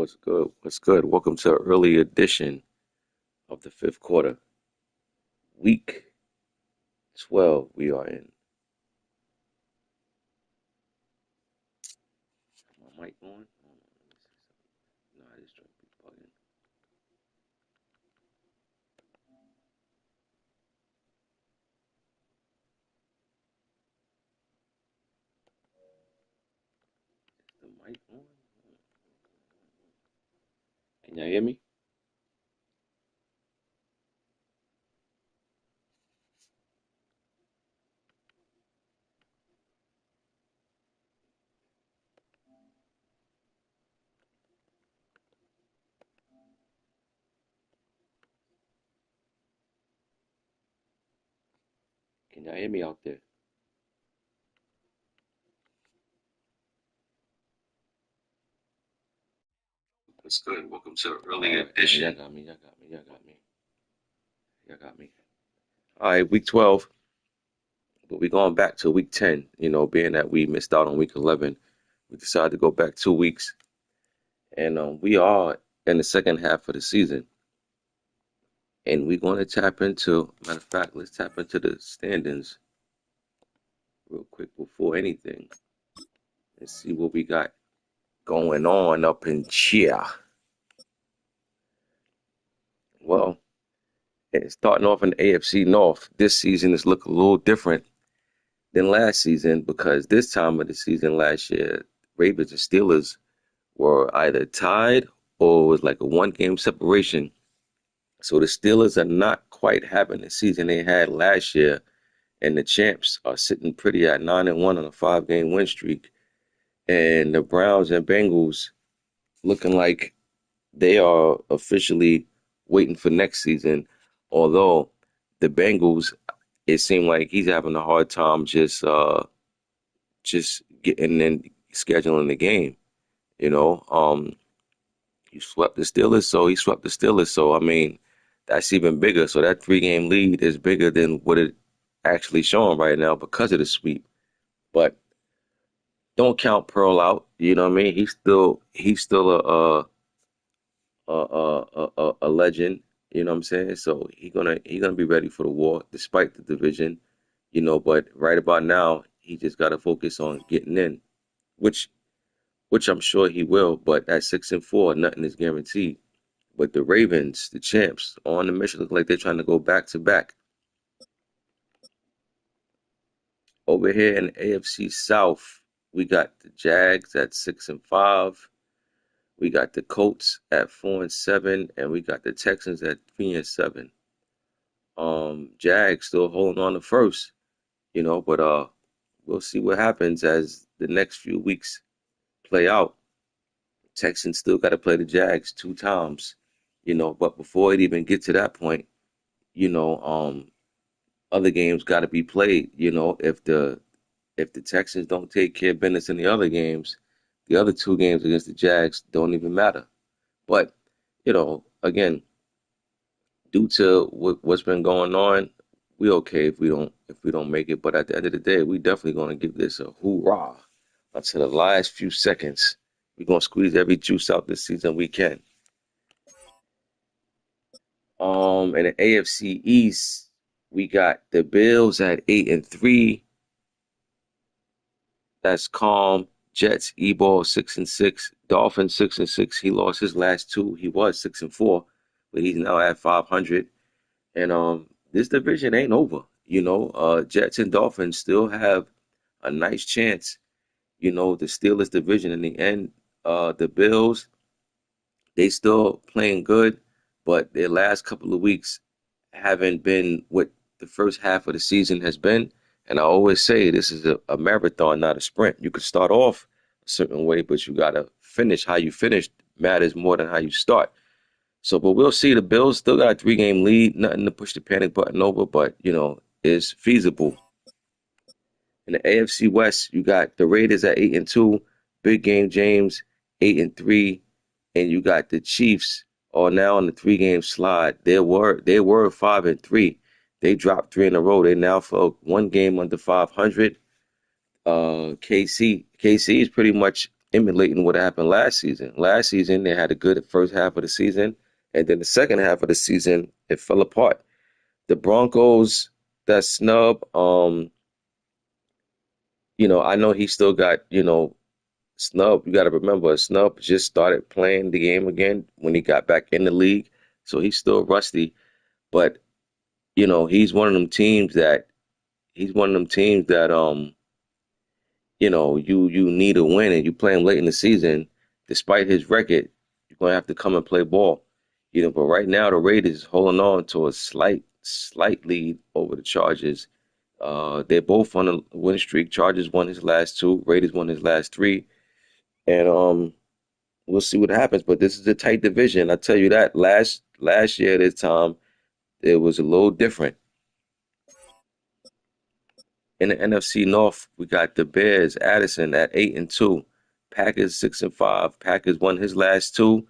What's good? What's good? Welcome to an early edition of the fifth quarter. Week 12 we are in. My mic on? Hold on, let me see something. No, I just trying to be plugging. Is the mic on? Can y'all hear me? Can y'all hear me out there? What's good? Welcome to an early edition. Y'all got me. Y'all got me. Y'all got me. Y'all got me. All right, week 12. But we're going back to week 10. Being that we missed out on week 11, we decided to go back 2 weeks. And we are in the second half of the season. And we're going to tap into, matter of fact, let's tap into the standings real quick before anything and see what we got going on up in here. Well, starting off in the AFC North, this season is looking a little different than last season because this time of the season last year, Ravens and Steelers were either tied or it was like a one-game separation. So the Steelers are not quite having the season they had last year, and the champs are sitting pretty at 9-1 on a 5-game win streak. And the Browns and Bengals looking like they are officially waiting for next season. Although the Bengals, it seemed like he's having a hard time just getting in scheduling the game. You know, you swept the Steelers, so he swept the Steelers. So I mean, that's even bigger. So that 3-game lead is bigger than what it actually showing right now because of the sweep. But don't count Pearl out. You know what I mean? He's still a legend. You know what I'm saying? So he gonna be ready for the war despite the division. But right about now he just got to focus on getting in, which I'm sure he will. But at 6-4, nothing is guaranteed. But the Ravens, the champs, on the mission, look like they're trying to go back to back. Over here in the AFC South, we got the Jags at 6-5. We got the Colts at 4-7, and we got the Texans at 3-7. Jags still holding on to first, but we'll see what happens as the next few weeks play out. Texans still got to play the Jags 2 times, but before it even get to that point, you know, other games got to be played. If the Texans don't take care of business in the other games, the other 2 games against the Jags don't even matter. But again, due to what's been going on, we okay if we don't make it. But at the end of the day, we definitely gonna give this a hoorah until the last few seconds. We're gonna squeeze every juice out this season we can. In the AFC East, we got the Bills at 8-3. That's calm. Jets, E-ball 6-6. Dolphins 6-6. He lost his last two. He was 6-4, but he's now at 500. And this division ain't over. Jets and Dolphins still have a nice chance. The Steelers division in the end. The Bills, they still playing good, but their last couple of weeks haven't been what the first half of the season has been. And I always say this is a marathon, not a sprint. You could start off a certain way, but you gotta finish. How you finish matters more than how you start. So, but we'll see. The Bills still got a 3-game lead. Nothing to push the panic button over, but it's feasible. In the AFC West, you got the Raiders at 8-2, Big Game James 8-3, and you got the Chiefs are now on the 3-game slide. They were 5-3. They dropped 3 in a row. They now for 1 game under 500. KC is pretty much emulating what happened last season. Last season, they had a good first half of the season, and then the second half of the season, it fell apart. The Broncos, that snub, I know he still got, snub. You got to remember, snub just started playing the game again when he got back in the league, so he's still rusty. But he's one of them teams that you need a win and you play him late in the season, despite his record, you're gonna have to come and play ball. But right now the Raiders is holding on to a slight lead over the Chargers. They're both on a win streak. Chargers won his last two, Raiders won his last three, and we'll see what happens. But this is a tight division. I tell you that last year this time it was a little different. In the NFC North, we got the Bears, Addison at 8-2, Packers 6-5. Packers won his last two.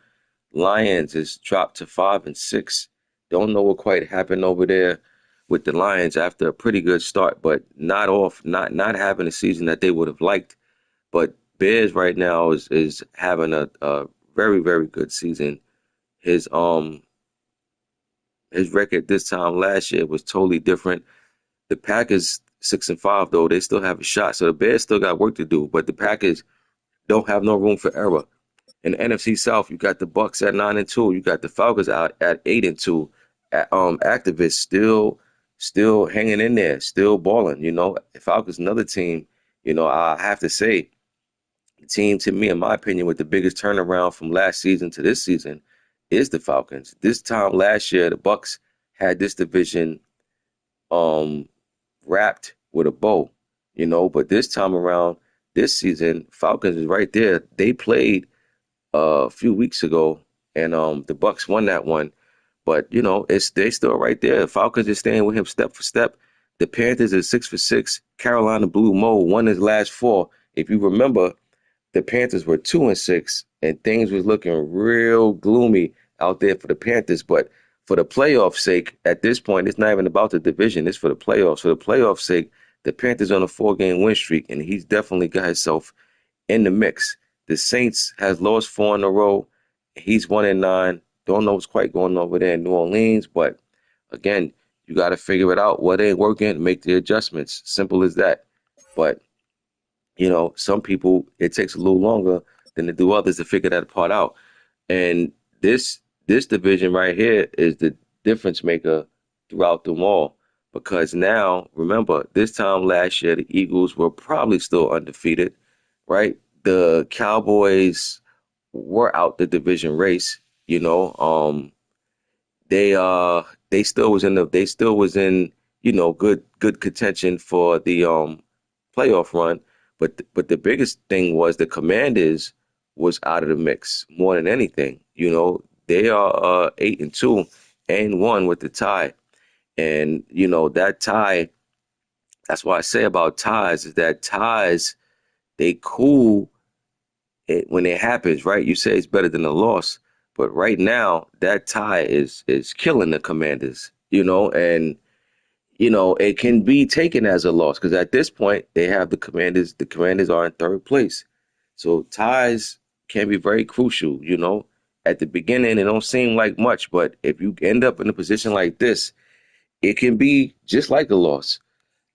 Lions is dropped to 5-6. Don't know what quite happened over there with the Lions after a pretty good start, but not having a season that they would have liked. But Bears right now is having a very, very good season. His um his record this time last year was totally different. The Packers 6-5 though, they still have a shot. So the Bears still got work to do, but the Packers don't have no room for error. In the NFC South, you got the Bucks at 9-2. You got the Falcons out at 8-2. Activists still hanging in there, still balling. Falcons another team. I have to say, the team to me, in my opinion, with the biggest turnaround from last season to this season is the Falcons. This time last year, the Bucks had this division um wrapped with a bow, but this time around, this season, Falcons is right there. They played a few weeks ago, and the Bucks won that one. But it's they still right there. Falcons is staying with him step for step. The Panthers is 6-6. Carolina Blue Mo won his last four. If you remember, the Panthers were 2-6, and things was looking real gloomy out there for the Panthers. But for the playoff sake, at this point, it's not even about the division. It's for the playoffs. For the playoff sake, the Panthers on a 4-game win streak, and he's definitely got himself in the mix. The Saints has lost four in a row. He's 1-9. Don't know what's quite going on over there in New Orleans, but again, you got to figure it out. What ain't working, make the adjustments. Simple as that. But some people it takes a little longer than to do others to figure that part out. And this division right here is the difference maker throughout them all. Because now, remember, this time last year the Eagles were probably still undefeated, right? The Cowboys were out the division race, you know. They still was in good contention for the playoff run, but the biggest thing was the Commanders was out of the mix more than anything. They are 8-2 and one with the tie, and that tie. That's why I say about ties is that ties they cool when it happens, right? You say it's better than a loss, but right now that tie is killing the Commanders, and it can be taken as a loss because at this point they have the Commanders. The Commanders are in third place, so ties can be very crucial. At the beginning it don't seem like much, but if you end up in a position like this, it can be just like a loss.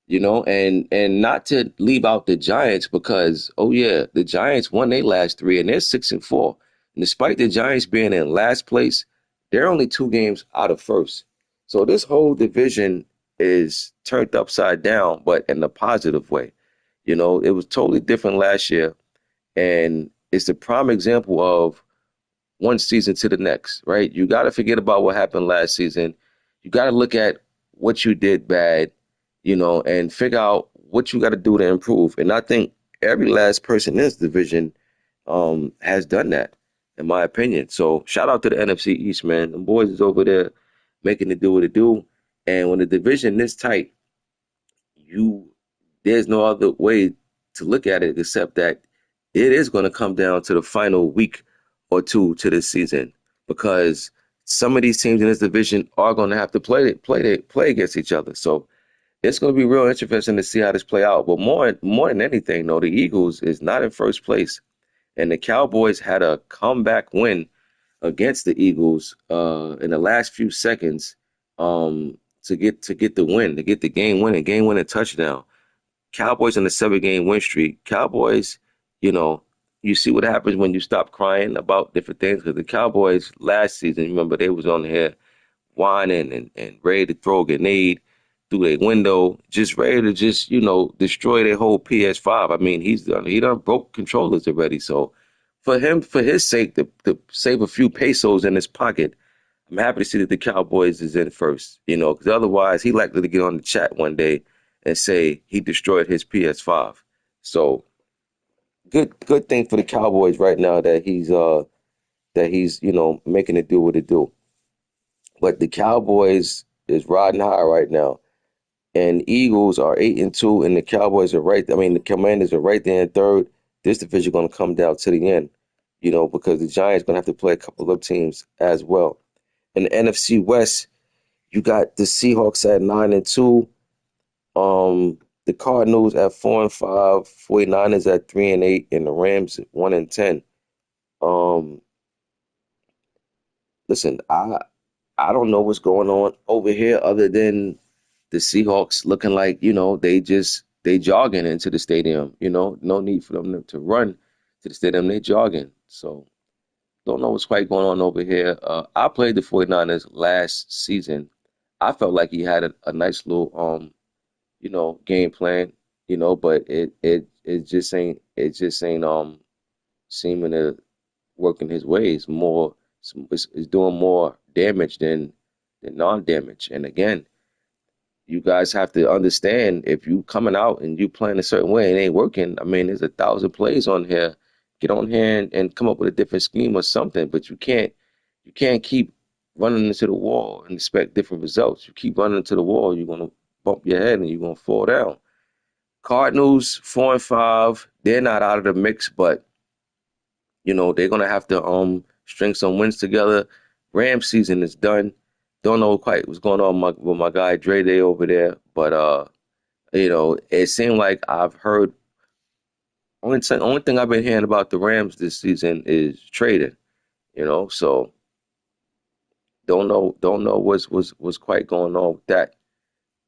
And not to leave out the Giants because, oh yeah, the Giants won their last three and they're 6-4. And despite the Giants being in last place, they're only 2 games out of first. So this whole division is turned upside down, but in a positive way. It was totally different last year, and it's a prime example of one season to the next, right? You got to forget about what happened last season. You got to look at what you did bad, and figure out what you got to do to improve. And I think every last person in this division has done that, in my opinion. So shout out to the NFC East, man. The boys is over there making it do what it do. And when the division this tight, you there's no other way to look at it except that it is going to come down to the final week or two to this season because some of these teams in this division are going to have to play against each other. So it's going to be real interesting to see how this play out. But more than anything, though, the Eagles is not in first place. And the Cowboys had a comeback win against the Eagles in the last few seconds to get the win, to get the game winning touchdown. Cowboys on a 7 game win streak. Cowboys, you know, you see what happens when you stop crying about different things. Because the Cowboys last season, remember, they was on here whining and ready to throw a grenade through their window, just ready to just, destroy their whole PS5. I mean, he done broke controllers already. So for him, for his sake, to save a few pesos in his pocket, I'm happy to see that the Cowboys is in first, because otherwise he likely to get on the chat one day and say he destroyed his PS5. So good thing for the Cowboys right now that he's making it do what it do. But the Cowboys is riding high right now. And Eagles are 8-2, and the Cowboys are right. I mean, the Commanders are right there in third. This division going to come down to the end, because the Giants going to have to play a couple of teams as well. In the NFC West, you got the Seahawks at 9-2, the Cardinals at 4-5, 49ers at 3-8, and the Rams at 1-10. Um, Listen, I don't know what's going on over here other than the Seahawks looking like, they jogging into the stadium, no need for them to run to the stadium. They jogging. So don't know what's quite going on over here. I played the 49ers last season. I felt like he had a nice little game plan, but it just ain't seeming to work in his ways. It's doing more damage than non-damage. And again, you guys have to understand if you coming out and you playing a certain way and it ain't working. I mean, there's 1,000 plays on here. Get on here and come up with a different scheme or something. But you can't keep running into the wall and expect different results. You keep running into the wall, you're gonna bump your head and you're gonna fall down. Cardinals 4-5. They're not out of the mix, but they're gonna have to string some wins together. Rams season is done. Don't know quite what's going on with my guy Dre Day over there, but it seemed like I've heard only thing I've been hearing about the Rams this season is trading. So don't know what's quite going on with that.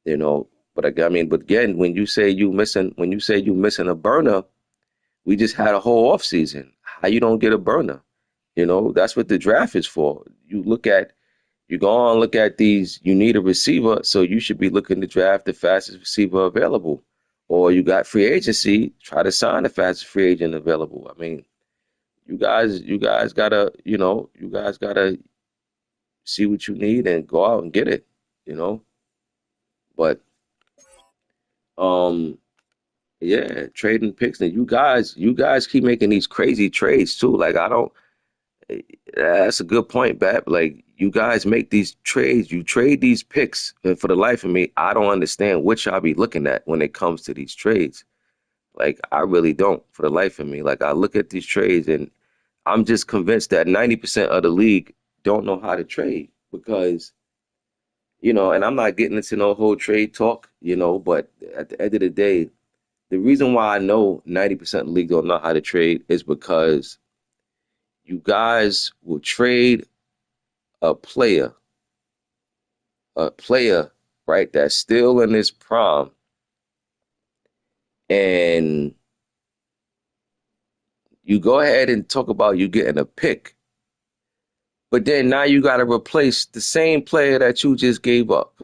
You know, but but again, when you say you missing a burner, we just had a whole off season. How you don't get a burner? That's what the draft is for. You go on, look at these, you need a receiver, so you should be looking to draft the fastest receiver available. Or you got free agency, try to sign the fastest free agent available. I mean, you guys gotta see what you need and go out and get it, you know. But um yeah, trading picks and you guys keep making these crazy trades too. Like I don't That's a good point, Bap. Like you guys make these trades, you trade these picks, and for the life of me, I don't understand what y'all be looking at when it comes to these trades. Like I really don't, for the life of me. Like I look at these trades, and I'm just convinced that 90% of the league don't know how to trade because and I'm not getting into no whole trade talk, but at the end of the day, the reason why I know 90% of the league don't know how to trade is because you guys will trade a player a player, right, that's still in his prime, and you go ahead and talk about you getting a pick, but then now you got to replace the same player that you just gave up,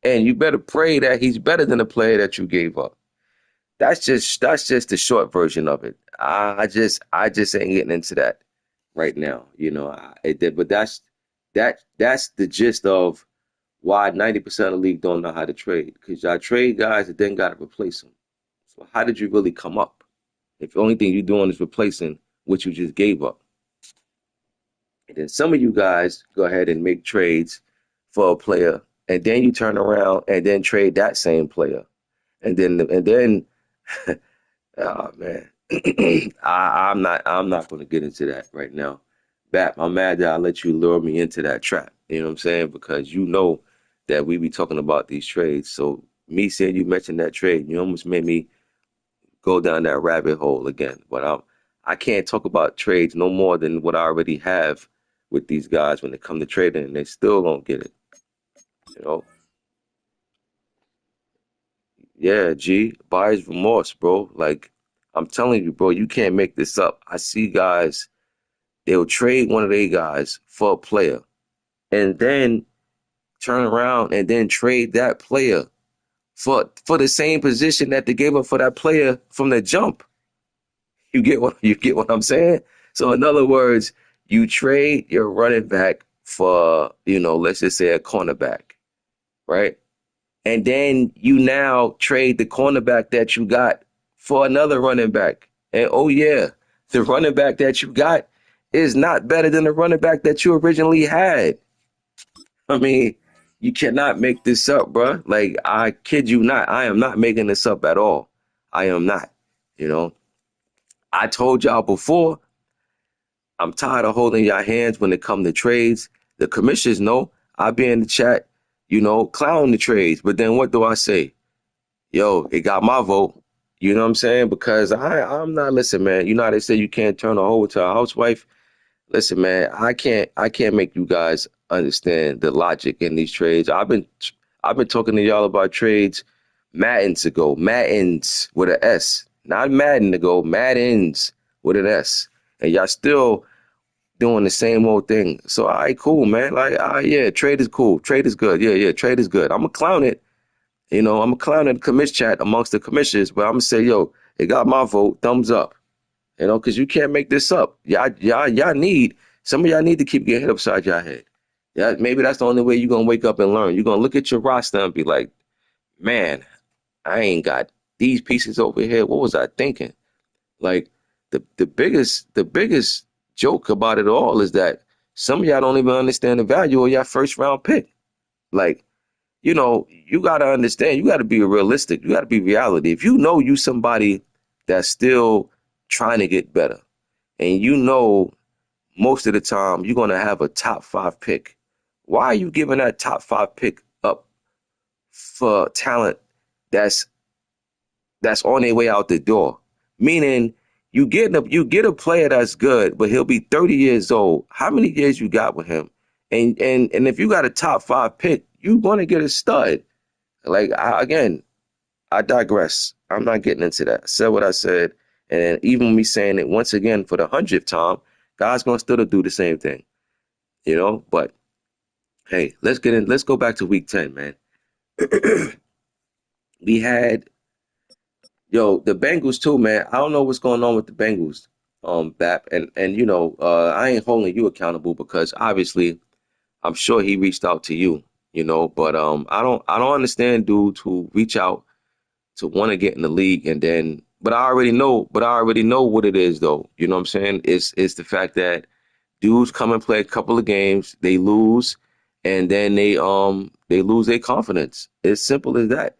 and you better pray that he's better than the player that you gave up. That's just the short version of it. I just ain't getting into that right now. But that's the gist of why 90% of the league don't know how to trade because y'all trade guys and then got to replace them. So how did you really come up if the only thing you're doing is replacing what you just gave up? And then some of you guys go ahead and make trades for a player, and then you turn around and then trade that same player, and then oh man, I'm not going to get into that right now. Bap, I'm mad that I let you lure me into that trap. You know what I'm saying? Because you know that we be talking about these trades. So me saying you mentioned that trade, you almost made me go down that rabbit hole again. But I can't talk about trades no more than what I already have with these guys when it come to trading, and they still don't get it. You know, yeah, G, buyer's remorse, bro. Like I'm telling you, bro, you can't make this up. I see guys, they'll trade one of their guys for a player and then turn around and then trade that player for the same position that they gave up for that player from the jump. You get what I'm saying? So in other words, you trade your running back for, let's just say a cornerback, right? And then you now trade the cornerback that you got for another running back. And oh yeah, the running back that you got is not better than the running back that you originally had. I mean, you cannot make this up, bro. Like I kid you not, I am not making this up at all. I am not. You know, I told y'all before, I'm tired of holding your hands when it come to trades. The commissioners know I be in the chat, clown the trades. But then what do I say? Yo, it got my vote. You know what I'm saying? Because I'm not, listen, man. You know how they say you can't turn a hoe to a housewife? Listen, man, I can't make you guys understand the logic in these trades. I've been talking to y'all about trades Maddens ago, Maddens with an S, not Madden ago, Maddens with an S, and y'all still doing the same old thing. So, all right, cool, man. Like, yeah, trade is cool, trade is good, yeah, trade is good. I'm gonna clown it, I'm gonna clown it in the commish chat amongst the commissioners, but I'm gonna say, yo, it got my vote, thumbs up. Because you can't make this up. Y'all need some of y'all need to keep getting hit upside your head. Yeah, maybe that's the only way you're gonna wake up and learn. You're gonna look at your roster and be like, man, I ain't got these pieces over here. What was I thinking? Like the biggest joke about it all is that some of y'all don't even understand the value of your first round pick. Like, you gotta understand, you gotta be realistic, you gotta be reality. If you know you somebody that's still trying to get better, and most of the time you're going to have a top five pick. Why are you giving that top five pick up for talent that's that's on their way out the door? Meaning you get a player that's good, but he'll be 30 years old. How many years you got with him? And if you got a top five pick, you're going to get a stud. Like again, I digress. I'm not getting into that. I said what I said, and even me saying it once again for the 100th time, God's gonna still do the same thing, But hey, let's get in. Let's go back to week 10, man. We had the Bengals too, man. I don't know what's going on with the Bengals, Bap, and I ain't holding you accountable because obviously I'm sure he reached out to you, but I don't understand dudes who reach out to want to get in the league and then but I already know what it is though. You know what I'm saying? It's the fact that dudes come and play a couple of games, they lose, and then they lose their confidence. It's simple as that.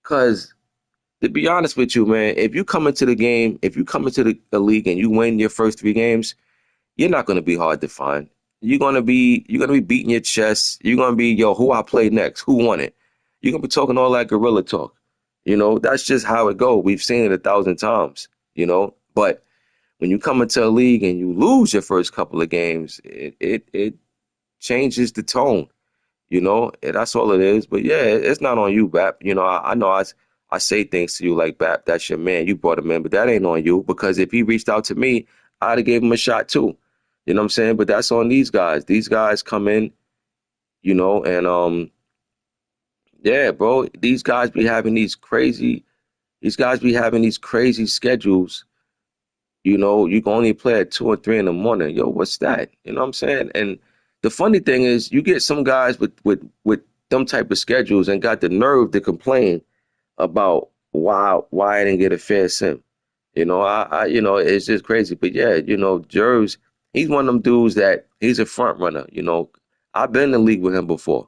Cause to be honest with you, man, if you come into the league and you win your first three games, you're not gonna be hard to find. You're gonna be beating your chest. You're gonna be, yo, who I play next? Who won it? You're gonna be talking all that gorilla talk. That's just how it go. We've seen it 1,000 times, But when you come into a league and you lose your first couple of games, it changes the tone, and that's all it is. But yeah, it's not on you, Bap. I know I say things to you like, Bap, that's your man. You brought him in, but that ain't on you because if he reached out to me, I'd have gave him a shot too. You know what I'm saying? But that's on these guys. These guys come in, and yeah, bro, these guys be having these crazy schedules. You can only play at 2 or 3 in the morning. Yo, what's that? You know what I'm saying? And the funny thing is, you get some guys with them type of schedules and got the nerve to complain about why I didn't get a fair sim. It's just crazy. But yeah, Jervs, he's one of them dudes that he's a front runner. I've been in the league with him before.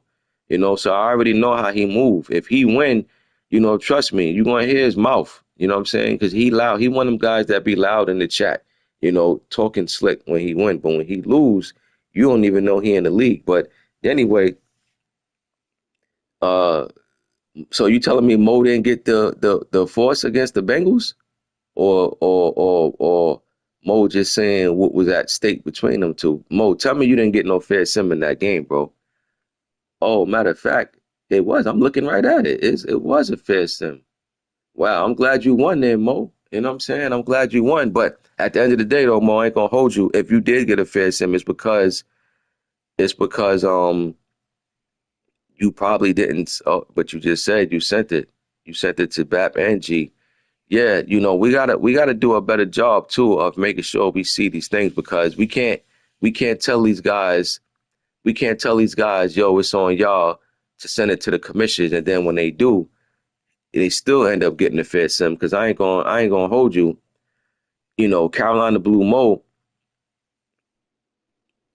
So I already know how he move. If he win, trust me, you're gonna hear his mouth. You know what I'm saying? Because he loud. He one of them guys that be loud in the chat. Talking slick when he win, but when he lose, you don't even know he in the league. But anyway, uh, so you telling me Mo didn't get the force against the Bengals? Or Mo just saying what was at stake between them two. Mo, tell me you didn't get no fair sim in that game, bro. Oh, matter of fact, it was. I'm looking right at it. It was a fair sim. Wow, I'm glad you won there, Mo. You know what I'm saying? I'm glad you won. But at the end of the day, though, Mo, I ain't gonna hold you. If you did get a fair sim, it's because you probably didn't. Oh, but you just said you sent it. You sent it to BAP and G. Yeah, we gotta do a better job too of making sure we see these things because we can't tell these guys yo, it's on y'all to send it to the commissioners, and then when they do, they still end up getting a fair sim because I ain't gonna hold you. Carolina Blue Mo.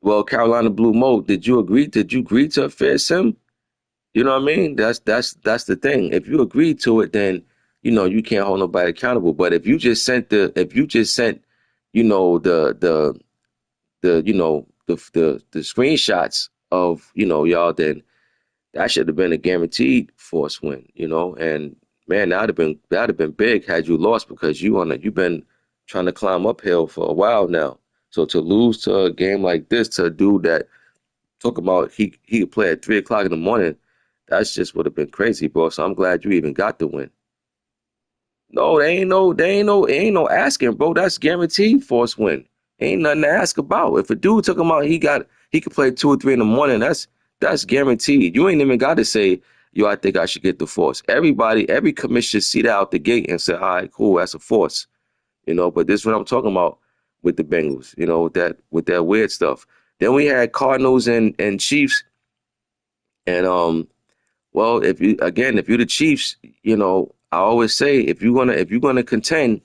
Well, Carolina Blue Mo, did you agree? Did you agree to a fair sim? You know what I mean? That's the thing. If you agree to it, then you can't hold nobody accountable. But if you just sent, the screenshots of y'all, then that should have been a guaranteed force win. And man, that'd have been big had you lost because you've been trying to climb uphill for a while now. So to lose to a game like this to a dude that talk about he could play at 3 o'clock in the morning, that's just would have been crazy, bro. So I'm glad you even got the win. No, there ain't no asking, bro. That's guaranteed force win. Ain't nothing to ask about. If a dude took him out, he could play 2 or 3 in the morning. That's guaranteed. You ain't even got to say, yo, I think I should get the force. Every commissioner see that out the gate and say, all right, cool, that's a force. But this is what I'm talking about with the Bengals, with that weird stuff. Then we had Cardinals and Chiefs, and well, if you're the Chiefs, I always say if you're gonna contend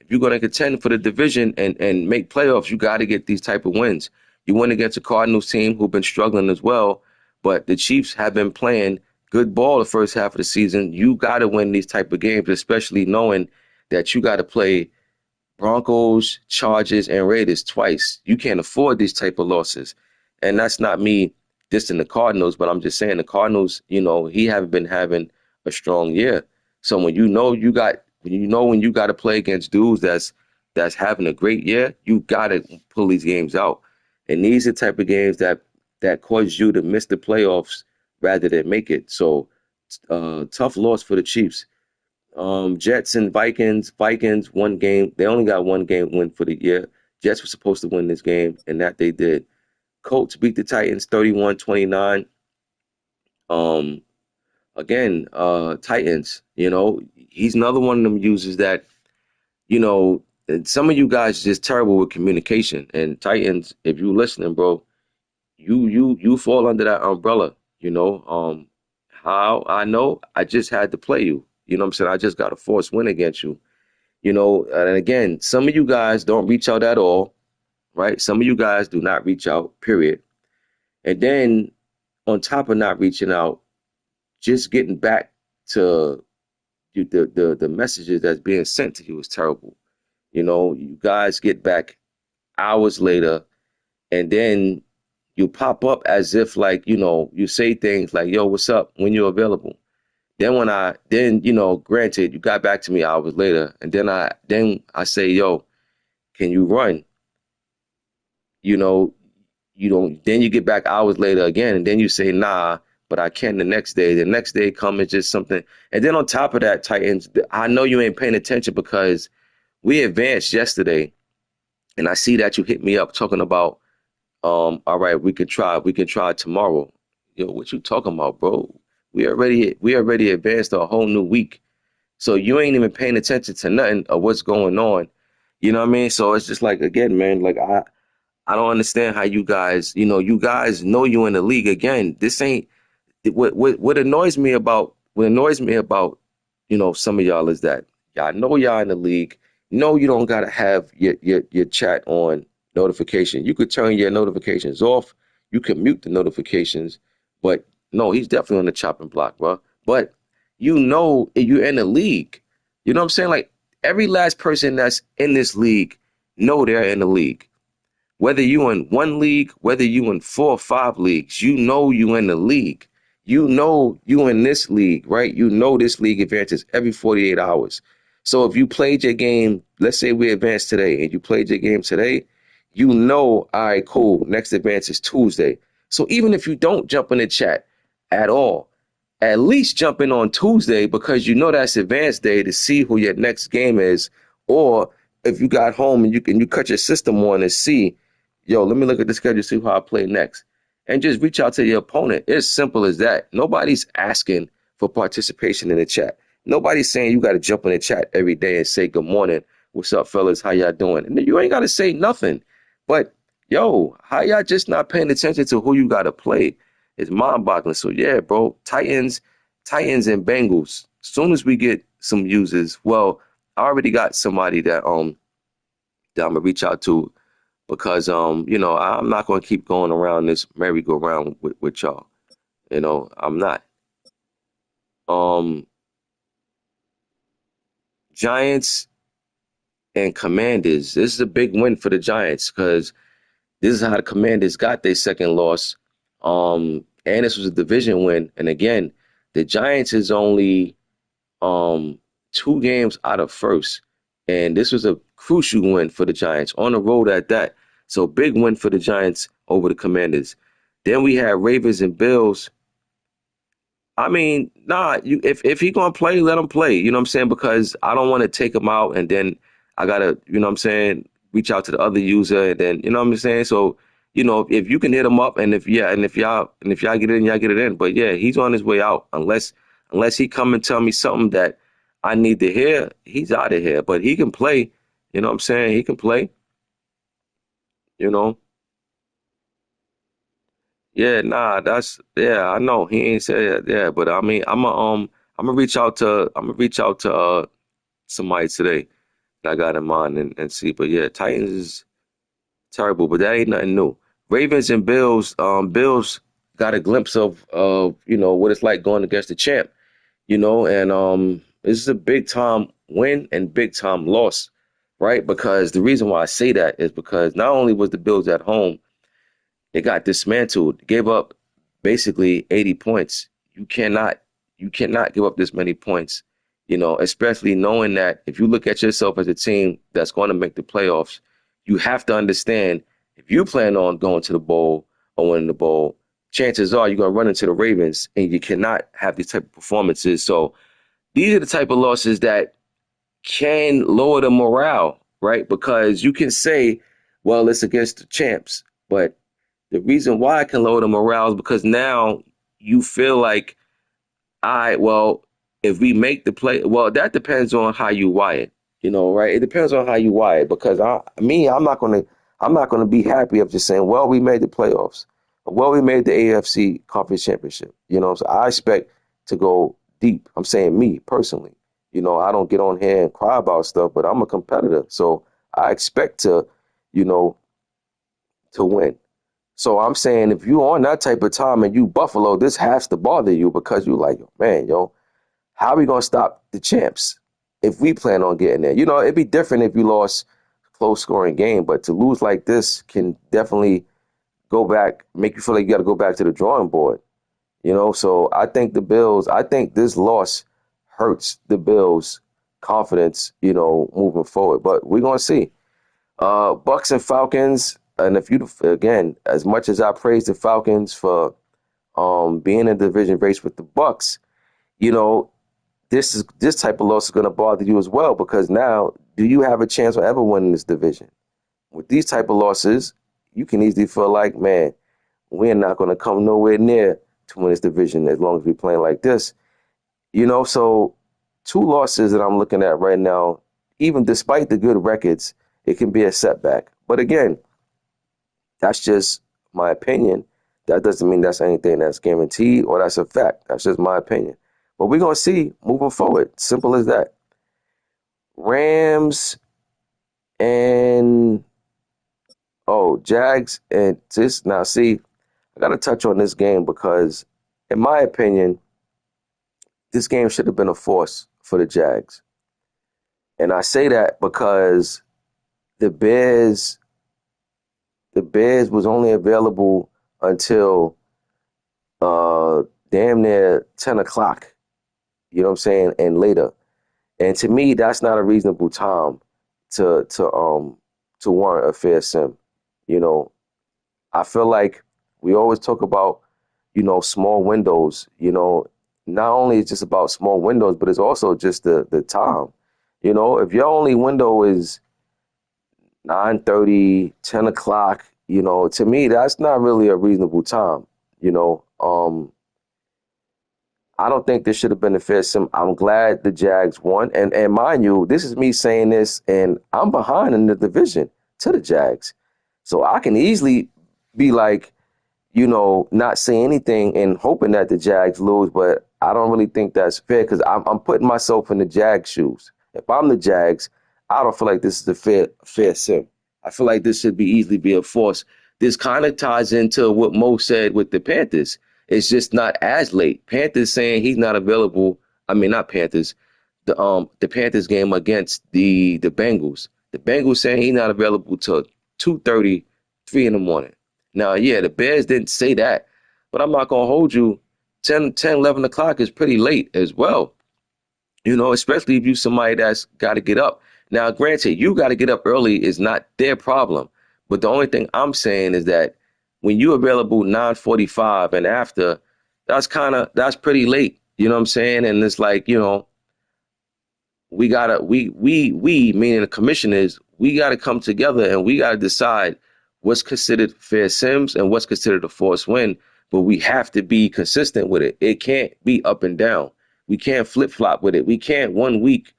for the division and make playoffs, you got to get these type of wins. You went against a Cardinals team who've been struggling as well, but the Chiefs have been playing good ball the first half of the season. You got to win these type of games, especially knowing that you got to play Broncos, Chargers, and Raiders twice. You can't afford these type of losses. And that's not me dissing the Cardinals, but I'm just saying the Cardinals, he haven't been having a strong year. So when you got to play against dudes that's having a great year, you got to pull these games out. And these are the type of games that cause you to miss the playoffs rather than make it. So tough loss for the Chiefs. Jets and Vikings. Vikings one game. They only got one game win for the year. Jets were supposed to win this game, and that they did. Colts beat the Titans 31-29. Um, again, Titans. He's another one of them users that and some of you guys are just terrible with communication. And Titans, if you listening, bro, you fall under that umbrella. How I know I just had to play you. You know what I'm saying? I just got a forced win against you. And again, some of you guys don't reach out at all, right? Some of you guys do not reach out, period. And then on top of not reaching out, just getting back to you, the messages that's being sent to you is terrible. You guys get back hours later, and then you pop up as if like, you say things like, yo, what's up? When you're available. Granted, you got back to me hours later, and then I say, yo, can you run? you know, you don't, then you get back hours later again, and then you say, nah, but I can the next day. The next day come is just something. And then on top of that, Titans, I know you ain't paying attention because we advanced yesterday, and I see that you hit me up talking about, all right, we can try tomorrow. Yo, what you talking about, bro? We already advanced a whole new week. So you ain't even paying attention to nothing of what's going on. You know what I mean? So it's just like again, man, like I don't understand how you guys know you in the league again. This ain't what annoys me about some of y'all is that y'all know y'all in the league. No, you don't gotta have your chat on notification. You could turn your notifications off. You can mute the notifications, but no, he's definitely on the chopping block, bro. But you're in the league. You know what I'm saying? Like every last person that's in this league know they're in the league. Whether you in one league, whether you in 4 or 5 leagues, you in the league. You in this league, right? You know this league advances every 48 hours. So if you played your game, let's say we advanced today and you played your game today, you know, all right, cool. Next advance is Tuesday. So even if you don't jump in the chat at all, at least jump in on Tuesday because you know that's advance day to see who your next game is. Or if you got home and you cut your system on and see, yo, let me look at the schedule, see how I play next. And just reach out to your opponent. It's simple as that. Nobody's asking for participation in the chat. Nobody's saying you got to jump in the chat every day and say good morning, what's up, fellas, how y'all doing? And you ain't got to say nothing. But yo, how y'all just not paying attention to who you got to play? It's mind-boggling. So yeah, bro, Titans and Bengals. Soon as we get some users, well, I already got somebody that I'm gonna reach out to because I'm not gonna keep going around this merry-go-round with y'all. I'm not. Um, Giants and Commanders. This is a big win for the Giants because this is how the Commanders got their second loss. And this was a division win. And again, the Giants is only 2 games out of first. And this was a crucial win for the Giants on the road at that. So big win for the Giants over the Commanders. Then we had Ravens and Bills. I mean, nah, if he gonna play, let him play. You know what I'm saying? Because I don't want to take him out and then I gotta, you know what I'm saying, reach out to the other user and then, you know what I'm saying? So, if you can hit him up and if y'all get it in, y'all get it in. But yeah, he's on his way out unless he come and tell me something that I need to hear, he's out of here. But he can play, you know what I'm saying? He can play, you know. Yeah, nah, yeah, I know. He ain't said that, yeah, but I mean I'm gonna reach out to somebody today that I got in mind and see. But yeah, Titans is terrible, but that ain't nothing new. Ravens and Bills, Bills got a glimpse of what it's like going against the champ, and this is a big time win and big time loss, right? Because the reason why I say that is because not only was the Bills at home, they got dismantled, gave up basically 80 points. You cannot you cannot give up this many points, especially knowing that if you look at yourself as a team that's going to make the playoffs, you have to understand if you plan on going to the bowl or winning the bowl, chances are you're going to run into the Ravens and you cannot have these type of performances. So these are the type of losses that can lower the morale, right? Because you can say, well, it's against the champs, but the reason why it can lower the morale is because now you feel like, all right, well, if we make the play, well, that depends on how you wire it, right? It depends on how you wire it because I'm not gonna be happy of just saying, well, we made the playoffs, well, we made the AFC Conference Championship, so I expect to go deep. I'm saying me personally, I don't get on here and cry about stuff, but I'm a competitor, so I expect you know, to win. So I'm saying if you on that type of time and you Buffalo, this has to bother you because you like, man, how are we gonna stop the champs if we plan on getting there? It'd be different if you lost close scoring game, but to lose like this can definitely go back, make you feel like you got to go back to the drawing board. So I think this loss hurts the Bills' confidence, moving forward. But we're gonna see. Bucks and Falcons, and if you again, as much as I praise the Falcons for being in a division race with the Bucks, you know, this type of loss is going to bother you as well because now, do you have a chance of ever winning this division? With these type of losses, you can easily feel like, man, we're not going to come nowhere near to win this division as long as we're playing like this. So 2 losses that I'm looking at right now, even despite the good records, it can be a setback. But again, that's just my opinion. That doesn't mean that's anything that's guaranteed or that's a fact. That's just my opinion. But we're going to see moving forward. Simple as that. Rams and, Jags and this. Now, see, I got to touch on this game because, in my opinion, this game should have been a force for the Jags. And I say that because the Bears, the Bears was only available until damn near 10 o'clock, you know what I'm saying, and later. And to me, that's not a reasonable time to to um to warrant a fair sim. You know, I feel like we always talk about, small windows. Not only it's just about small windows, but it's also just the time. If your only window is 9:30, 10 o'clock, to me that's not really a reasonable time. You know, I don't think this should have been a fair sim. I'm glad the Jags won, and mind you, this is me saying this, and I'm behind in the division to the Jags, so I can easily be like, not say anything and hoping that the Jags lose, but I don't really think that's fair because I'm putting myself in the Jags shoes. If I'm the Jags, I don't feel like this is a fair sim. I feel like this should be easily be a force. This kind of ties into what Mo said with the Panthers. It's just not as late. Panthers saying he's not available. I mean, not Panthers. The Panthers game against the Bengals. The Bengals saying he's not available till 2:30, 3 in the morning. Now, yeah, the Bears didn't say that, but I'm not going to hold you. 11 o'clock is pretty late as well, especially if you somebody that's got to get up. Now, granted, you got to get up early is not their problem. But the only thing I'm saying is that when you available 9:45 and after, that's pretty late. You know what I'm saying? And it's like, we meaning the commissioners, we gotta come together and we gotta decide what's considered fair sims and what's considered a forced win. But we have to be consistent with it. It can't be up and down. We can't flip flop with it. We can't one week,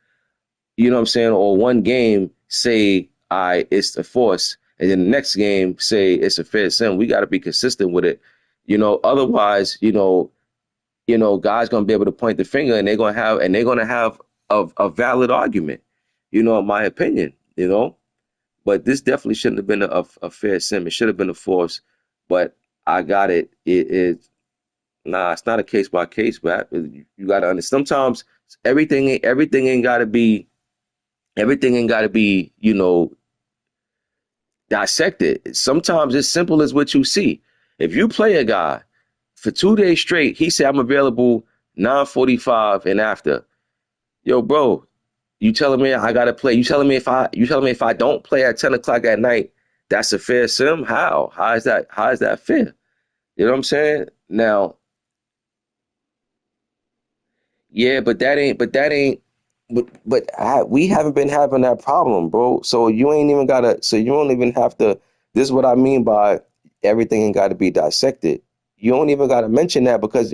you know what I'm saying, or one game say it's a force, and then the next game say it's a fair sim. We gotta be consistent with it. Otherwise, guys gonna be able to point the finger and they're gonna have a valid argument, in my opinion, But this definitely shouldn't have been a fair sim. It should have been a force, but I got it. Nah, it's not a case by case, but you gotta understand. Sometimes everything ain't gotta be everything ain't gotta be, dissected. Sometimes it's simple as what you see. If you play a guy for 2 days straight, he said I'm available 9:45 and after. Yo, bro, you telling me I gotta play? You telling me if I don't play at 10 o'clock at night, that's a fair sim? How? How is that fair? You know what I'm saying? Now, yeah, but we haven't been having that problem, bro. So you ain't even gotta. So you don't even have to. This is what I mean by everything ain't got to be dissected. You don't even got to mention that because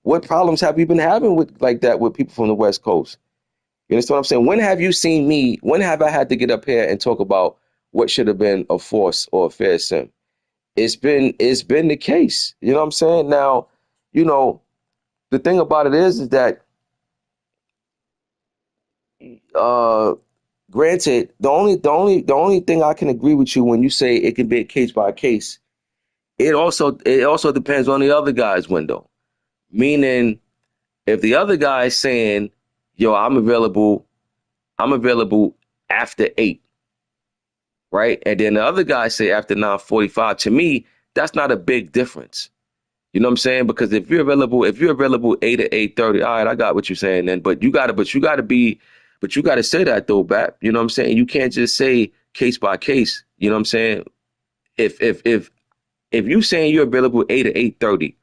what problems have you been having with like that with people from the West Coast? You understand what I'm saying? When have you seen me? When have I had to get up here and talk about what should have been a force or a fair sim? It's been the case. You know what I'm saying? Now, you know the thing about it is that uh granted, the only thing I can agree with you when you say it can be a case by case, it also depends on the other guy's window. Meaning, if the other guy is saying, "Yo, I'm available after 8," right, and then the other guy say after 9:45, to me, that's not a big difference. You know what I'm saying? Because if you're available 8 to 8:30, all right, I got what you're saying then. But you gotta say that though, Bap. You know what I'm saying? You can't just say case by case. You know what I'm saying? If you saying you're available 8 to 8:30,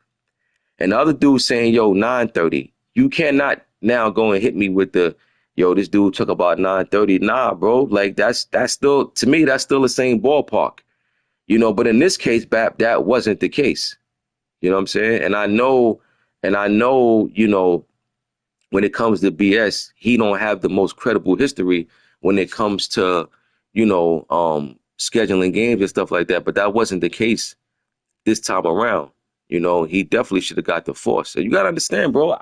and the other dude saying yo 9:30, you cannot now go and hit me with the yo. This dude took about 9:30. Nah, bro. Like that's still to me that's still the same ballpark. But in this case, Bap, that wasn't the case. You know what I'm saying? And I know, when it comes to BS, he don't have the most credible history when it comes to, scheduling games and stuff like that. But that wasn't the case this time around. He definitely should have got the force. So you gotta understand, bro.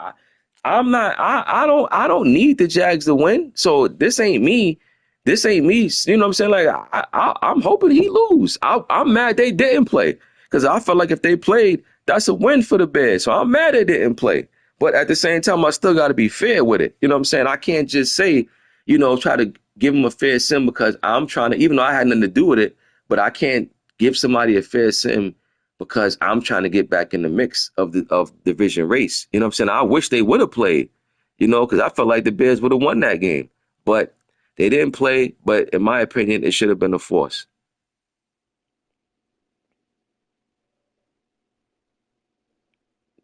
I'm not. I don't need the Jags to win. So this ain't me. This ain't me. You know what I'm saying? Like I'm hoping he lose. I'm mad they didn't play because I felt like if they played, that's a win for the Bears. So I'm mad they didn't play. But at the same time, I still got to be fair with it. You know what I'm saying? I can't just say, try to give him a fair sim because I'm trying to, even though I had nothing to do with it, but I can't give somebody a fair sim because I'm trying to get back in the mix of the division race. You know what I'm saying? I wish they would have played. Because I felt like the Bears would have won that game, but they didn't play. But in my opinion, it should have been a force.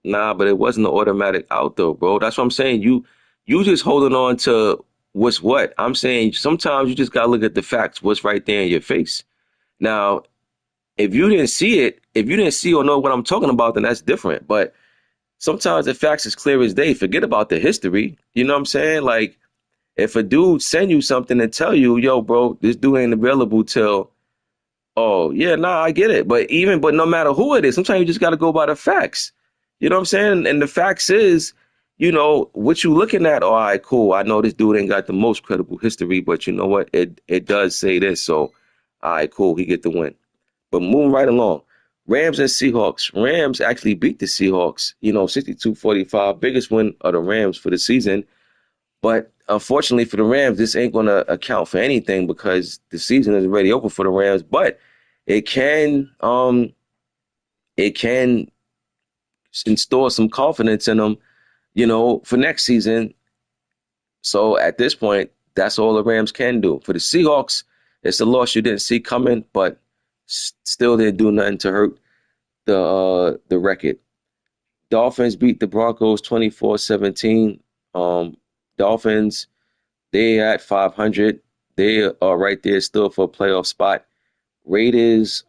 Nah, but it wasn't an automatic out though, bro. That's what I'm saying. You just holding on to what's what. I'm saying sometimes you just gotta look at the facts, what's right there in your face. Now, if you didn't see or know what I'm talking about, then that's different. But sometimes the facts is clear as day. Forget about the history. You know what I'm saying? Like if a dude send you something and tell you, yo, bro, this dude ain't available till oh, yeah, nah, I get it. But no matter who it is, sometimes you just got to go by the facts. You know what I'm saying? And the facts is, what you looking at, all right, cool. I know this dude ain't got the most credible history, but you know what? It does say this. So, all right, cool. He get the win. But moving right along. Rams and Seahawks. Rams actually beat the Seahawks, 62-45. Biggest win of the Rams for the season. But unfortunately for the Rams, this ain't going to account for anything because the season is already over for the Rams. But it can um it can install some confidence in them, for next season. So at this point, that's all the Rams can do. For the Seahawks, it's a loss you didn't see coming, but still didn't do nothing to hurt the record. Dolphins beat the Broncos 24-17. Dolphins, they at 500. They are right there still for a playoff spot. Raiders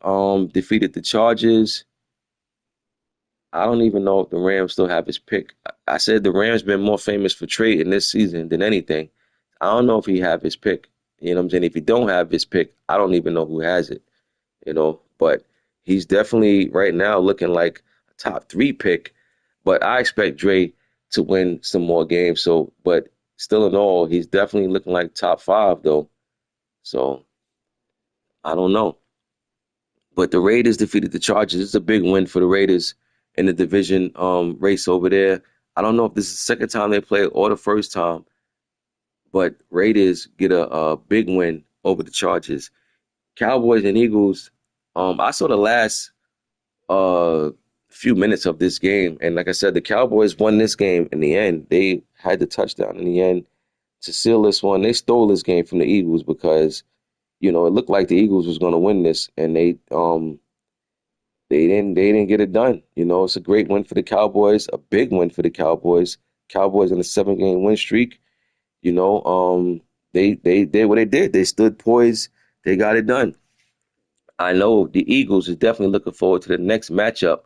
defeated the Chargers. I don't even know if the Rams still have his pick. I said the Rams been more famous for trading this season than anything. I don't know if he have his pick. You know what I'm saying? If he don't have his pick, I don't even know who has it. But he's definitely right now looking like a top three pick. But I expect Dre to win some more games. So, but still in all, he's definitely looking like top five though. So I don't know. But the Raiders defeated the Chargers. It's a big win for the Raiders in the division race over there. I don't know if this is the second time they play or the first time, but Raiders get a big win over the Chargers. Cowboys and Eagles. I saw the last uh, few minutes of this game, and like I said, the Cowboys won this game in the end. They had the touchdown in the end to seal this one. They stole this game from the Eagles because it looked like the Eagles was going to win this, and they didn't get it done. It's a great win for the Cowboys, a big win for the Cowboys. Cowboys on a 7-game win streak. They did what they did. They stood poised. They got it done. I know the Eagles is definitely looking forward to the next matchup,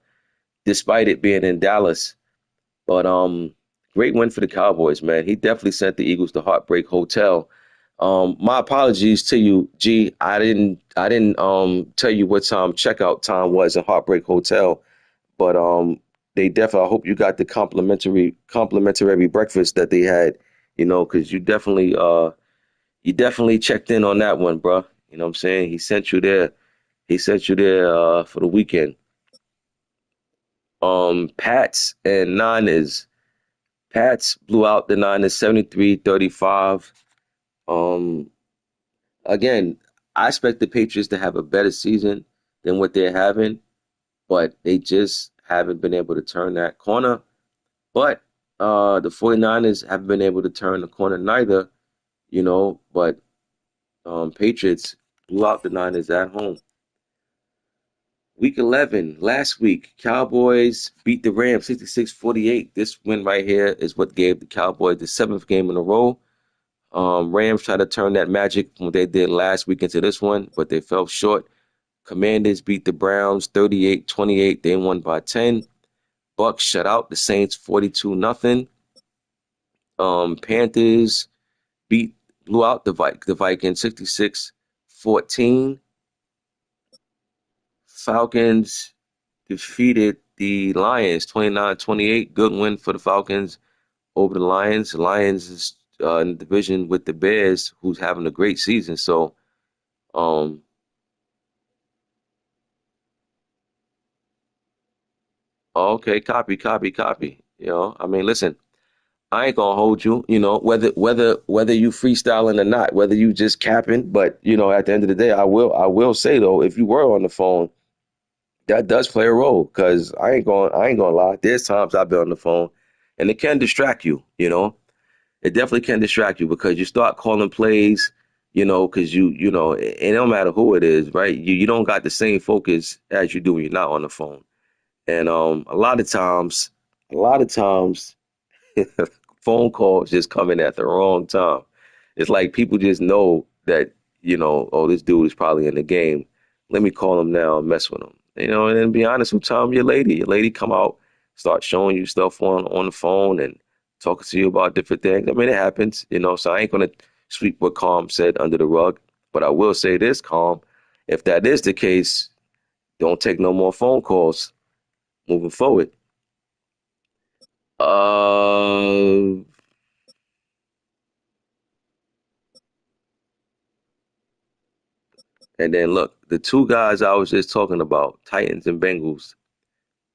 despite it being in Dallas. But great win for the Cowboys, man. He definitely sent the Eagles to Heartbreak Hotel. My apologies to you, G. I didn't tell you what time checkout time was in Heartbreak Hotel. But they definitely. I hope you got the complimentary breakfast that they had. Because you definitely checked in on that one, bro. You know what I'm saying? He sent you there. He sent you there for the weekend. Pats and Niners. Pats blew out the Niners 73-35. Um, again, I expect the Patriots to have a better season than what they're having, but they just haven't been able to turn that corner. But the 49ers haven't been able to turn the corner neither, but Patriots blew out the Niners at home. Week 11, last week, Cowboys beat the Rams 66-48. This win right here is what gave the Cowboys the seventh game in a row. Rams tried to turn that magic from what they did last week into this one, but they fell short. Commanders beat the Browns 38-28. They won by 10. Bucks shut out the Saints 42-0. Panthers blew out the Vikings 66-14. Falcons defeated the Lions 29-28. Good win for the Falcons over the Lions. The Lions is in the division with the Bears, who's having a great season. So, um, okay, copy, copy, copy. I mean, listen, I ain't gonna hold you. Whether you freestyling or not, whether you just capping, but at the end of the day, I will say though, if you were on the phone, that does play a role because I ain't going to lie. There's times I've been on the phone, and it can distract you. it definitely can distract you because you start calling plays, because it don't matter who it is, right? You don't got the same focus as you do when you're not on the phone. And a lot of times, phone calls just come in at the wrong time. It's like people just know that, oh, this dude is probably in the game. Let me call him now and mess with him. And then be honest, sometimes your lady come out, start showing you stuff on the phone and talking to you about different things. I mean, it happens, so I ain't gonna sweep what Calm said under the rug. But I will say this, Calm, if that is the case, don't take no more phone calls moving forward. Uh, And then look, the two guys I was just talking about, Titans and Bengals,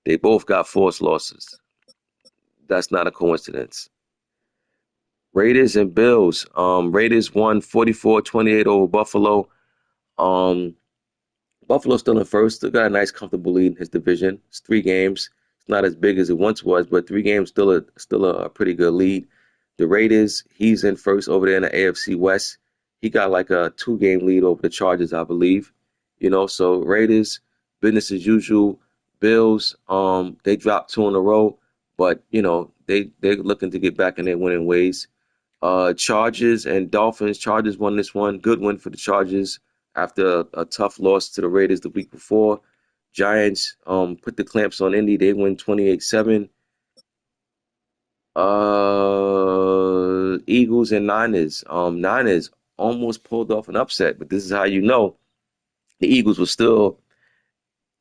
they both got forced losses. That's not a coincidence. Raiders and Bills. Raiders won 44-28 over Buffalo. Um, Buffalo's still in first. Still got a nice, comfortable lead in his division. It's 3 games. It's not as big as it once was, but 3 games still a pretty good lead. The Raiders, he's in first over there in the AFC West. He got like a 2 game lead over the Chargers, I believe. So Raiders, business as usual. Bills, they dropped 2 in a row, but they're looking to get back in their winning ways. Chargers and Dolphins. Chargers won this one. Good win for the Chargers after a tough loss to the Raiders the week before. Giants put the clamps on Indy. They win 28-7. Eagles and Niners. Niners almost pulled off an upset, but this is how you know the Eagles were still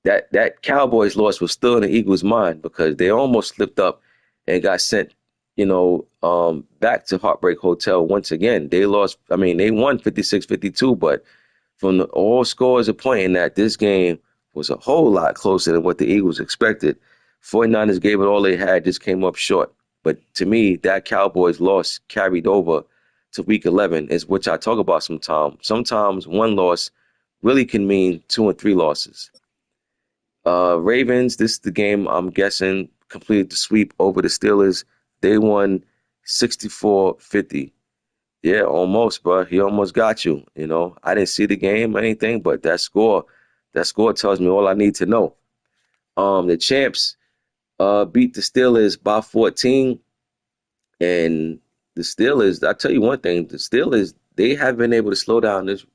that Cowboys loss was still in the Eagles' mind because they almost slipped up and got sent, back to Heartbreak Hotel once again. They lost, I mean, they won 56-52, but from all scores are pointing that this game was a whole lot closer than what the Eagles expected. 49ers gave it all they had, just came up short. But to me, that Cowboys loss carried over to week 11, is which I talk about sometimes. Sometimes one loss really can mean 2 and 3 losses. Ravens, this is the game I'm guessing completed the sweep over the Steelers. They won 64-50. Yeah, almost, bro. He almost got you. I didn't see the game or anything, but that score tells me all I need to know. The champs beat the Steelers by 14, and the Steelers. I tell you one thing: the Steelers, they haven't been able to slow down this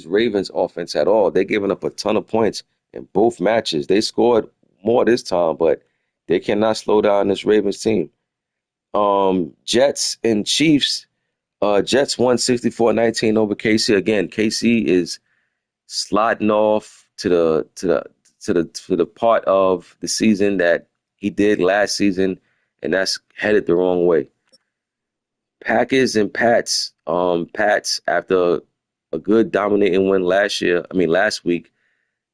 Ravens offense at all. They're giving up a ton of points in both matches. They scored more this time, but they cannot slow down this Ravens team. Jets and Chiefs. Jets won 64-19 over KC. Again, KC is sliding off to the part of the season that he did last season, and that's headed the wrong way. Packers and Pats. Pats after a good dominating win last week,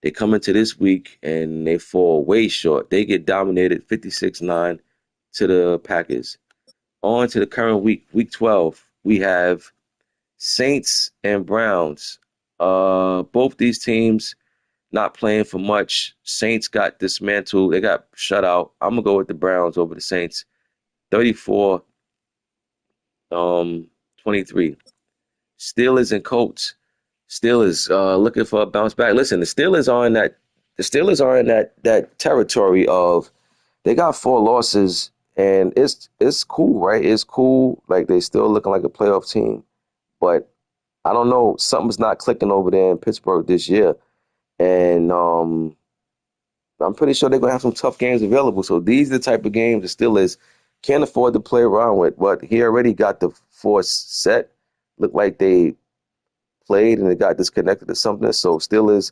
they come into this week and they fall way short. They get dominated 56-9 to the Packers. On to the current week, week 12. We have Saints and Browns. Both these teams not playing for much. Saints got dismantled. They got shut out. I'm gonna go with the Browns over the Saints. 34, 23. Steelers and Colts. Steelers looking for a bounce back. Listen, the Steelers are in that territory of they got 4 losses and it's cool, right? It's cool. Like they still looking like a playoff team. But I don't know, something's not clicking over there in Pittsburgh this year. And I'm pretty sure they're gonna have some tough games available. So these are the type of games the Steelers can't afford to play around with. But he already got the force set. Looked like they played and they got disconnected or something. So Steelers,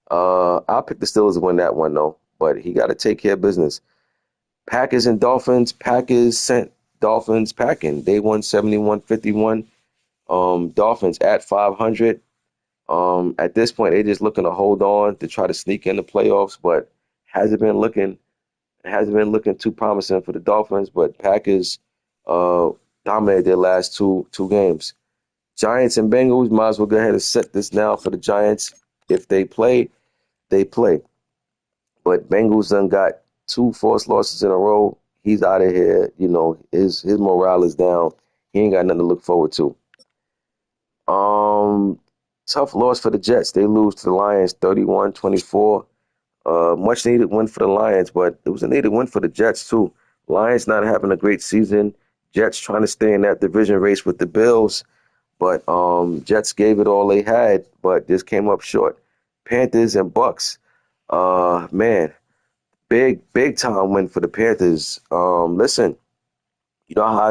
I'll pick the Steelers to win that one though. But he got to take care of business. Packers and Dolphins. Packers sent Dolphins packing. They won 71-51. Dolphins at 500. At this point, they just looking to hold on to try to sneak in the playoffs, but hasn't been looking hasn't been looking too promising for the Dolphins. But Packers uh, dominated their last two games. Giants and Bengals, might as well go ahead and set this now for the Giants. If they play, they play. But Bengals done got 2 forced losses in a row. He's out of here. His morale is down. He ain't got nothing to look forward to. Um, Tough loss for the Jets. They lose to the Lions 31-24. Much needed win for the Lions, but it was a needed win for the Jets too. Lions not having a great season. Jets trying to stay in that division race with the Bills, but Jets gave it all they had, but just came up short. Panthers and Bucks. Man, big time win for the Panthers. Listen, you know how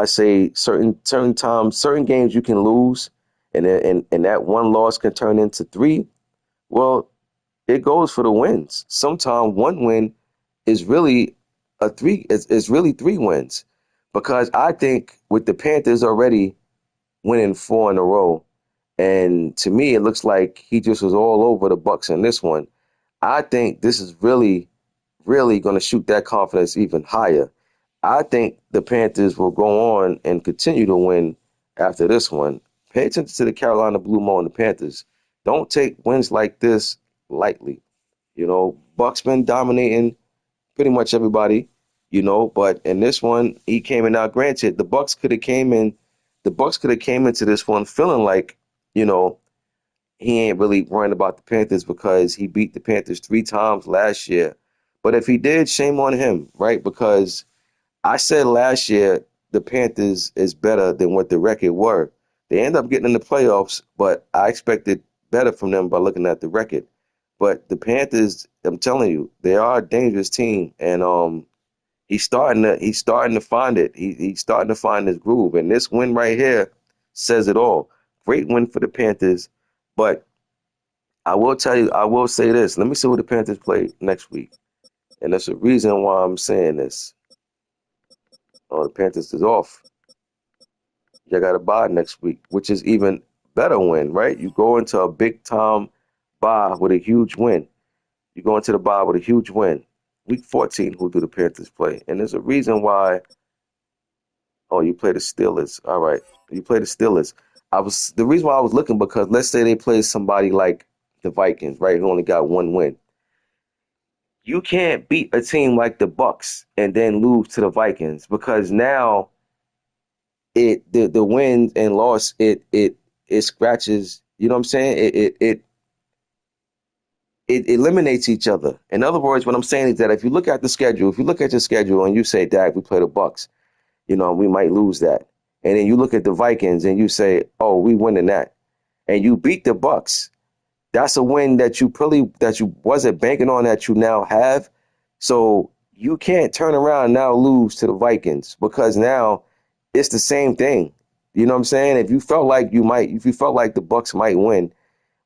I say, certain times, certain games you can lose, and that one loss can turn into three. Well, it goes for the wins. Sometimes one win is really a three. Is really three wins, because I think with the Panthers already winning four in a row, and to me it looks like he just was all over the Bucks in this one. I think this is really going to shoot that confidence even higher. I think the Panthers will go on and continue to win after this one. Pay attention to the Carolina Blue Mo and the Panthers. Don't take wins like this lightly. Buck's been dominating pretty much everybody, but in this one, he came in. Now, granted, the Bucks could have came into this one feeling like, you know, he ain't really worrying about the Panthers because he beat the Panthers three times last year. But if he did, shame on him, right? Because I said last year the Panthers is better than what the record were. They end up getting in the playoffs, but I expected better from them by looking at the record. But the Panthers, I'm telling you, they are a dangerous team, and he's starting to find it. He's starting to find his groove, and this win right here says it all. Great win for the Panthers, but I will tell you, I will say this. Let me see what the Panthers play next week, and there's a reason why I'm saying this. Oh, the Panthers is off. You got a bye next week, which is even better win, right? You go into a big time bye with a huge win. You go into the bye with a huge win. Week 14, who do the Panthers play? And there's a reason why. Oh, you play the Steelers. All right, you play the Steelers. The reason why I was looking, because let's say they play somebody like the Vikings, right, who only got one win. You can't beat a team like the Bucks and then lose to the Vikings, because now the wins and loss, it scratches. You know what I'm saying? It eliminates each other. In other words, what I'm saying is that if you look at the schedule, if you look at your schedule and you say, "Dad, we play the Bucks, we might lose that," and then you look at the Vikings and you say, "Oh, we winning that," and you beat the Bucks, that's a win that you wasn't banking on, that you now have. So you can't turn around and now lose to the Vikings, because now it's the same thing. You know what I'm saying? If you felt like the Bucks might win,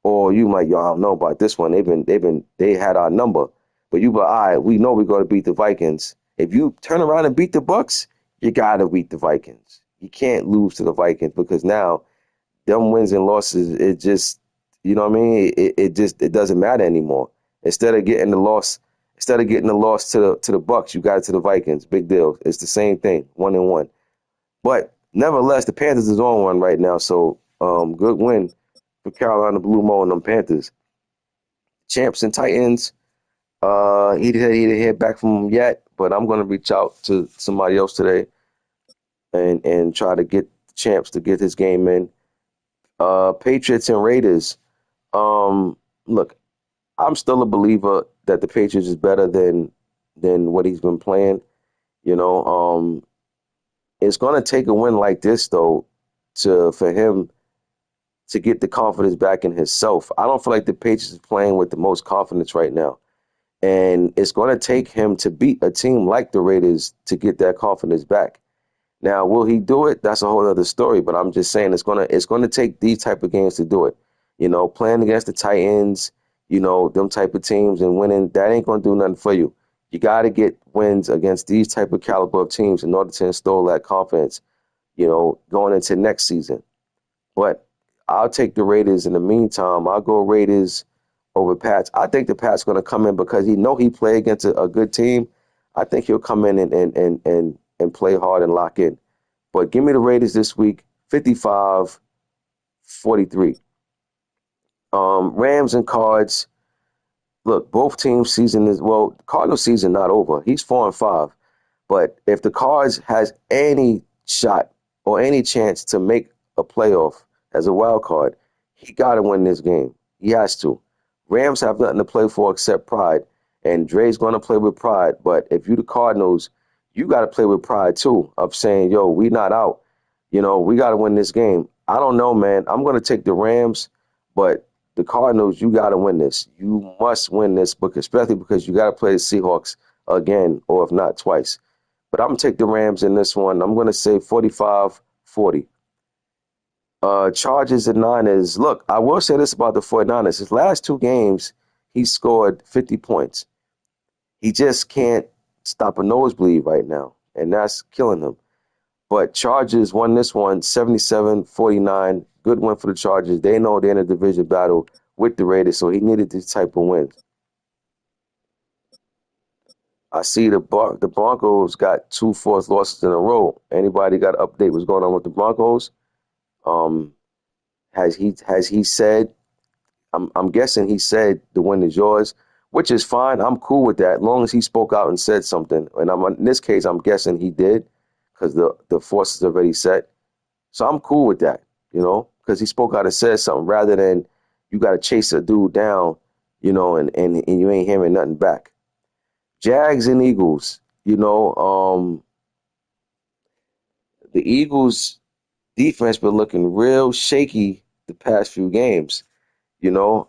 or you might, yo, I don't know about this one. They had our number, but you, but all right, we know we're going to beat the Vikings. If you turn around and beat the Bucks, you got to beat the Vikings. You can't lose to the Vikings, because now them wins and losses, it just, you know what I mean? It doesn't matter anymore. Instead of getting the loss, to the Bucks, you got it to the Vikings. Big deal. It's the same thing, 1-1. But nevertheless, the Panthers is on one right now. So good win for Carolina Blue Mo and them Panthers. Champs and Titans. He didn't hear back from him yet, but I'm gonna reach out to somebody else today and try to get Champs to get his game in. Patriots and Raiders. Um, Look, I'm still a believer that the Patriots is better than what he's been playing. You know, it's gonna take a win like this though to for him to get the confidence back in himself. I don't feel like the Patriots is playing with the most confidence right now. And it's going to take him to beat a team like the Raiders to get that confidence back. Now, will he do it? That's a whole other story. But I'm just saying it's gonna take these type of games to do it. Playing against the Titans, them type of teams and winning, that ain't gonna do nothing for you. You got to get wins against these type of caliber of teams in order to install that confidence, going into next season. But I'll take the Raiders in the meantime. I'll go Raiders over Pats. I think the Pats going to come in because he play against a good team. I think he'll come in and play hard and lock in. But give me the Raiders this week, 55-43. Rams and Cards. Look, both teams' season is, well, Cardinals season not over. He's 4-5. But if the Cards has any shot or any chance to make a playoff as a wild card, he got to win this game. He has to. Rams have nothing to play for except pride, and Dre's going to play with pride. But if you the Cardinals, you got to play with pride too. Of saying, yo, we not out. We got to win this game. I don't know, man. I'm going to take the Rams, but the Cardinals, you got to win this. You must win this, book, especially because you got to play the Seahawks again, or if not twice. But I'm going to take the Rams in this one. I'm going to say 45-40. Chargers and Niners. Look, I will say this about the 49ers. His last two games, he scored 50 points. He just can't stop a nosebleed right now, and that's killing him. But Chargers won this one 77-49. Good win for the Chargers. They know they're in a division battle with the Raiders, so he needed this type of win. I see the Broncos got two fourth losses in a row. Anybody got an update what's going on with the Broncos? Um, has he said? I'm guessing he said the win is yours, which is fine. I'm cool with that, as long as he spoke out and said something. And in this case, I'm guessing he did, because the force is already set. So I'm cool with that, because he spoke out and said something rather than you got to chase a dude down, and you ain't hearing nothing back. Jags and Eagles, the Eagles defense been looking real shaky the past few games, you know.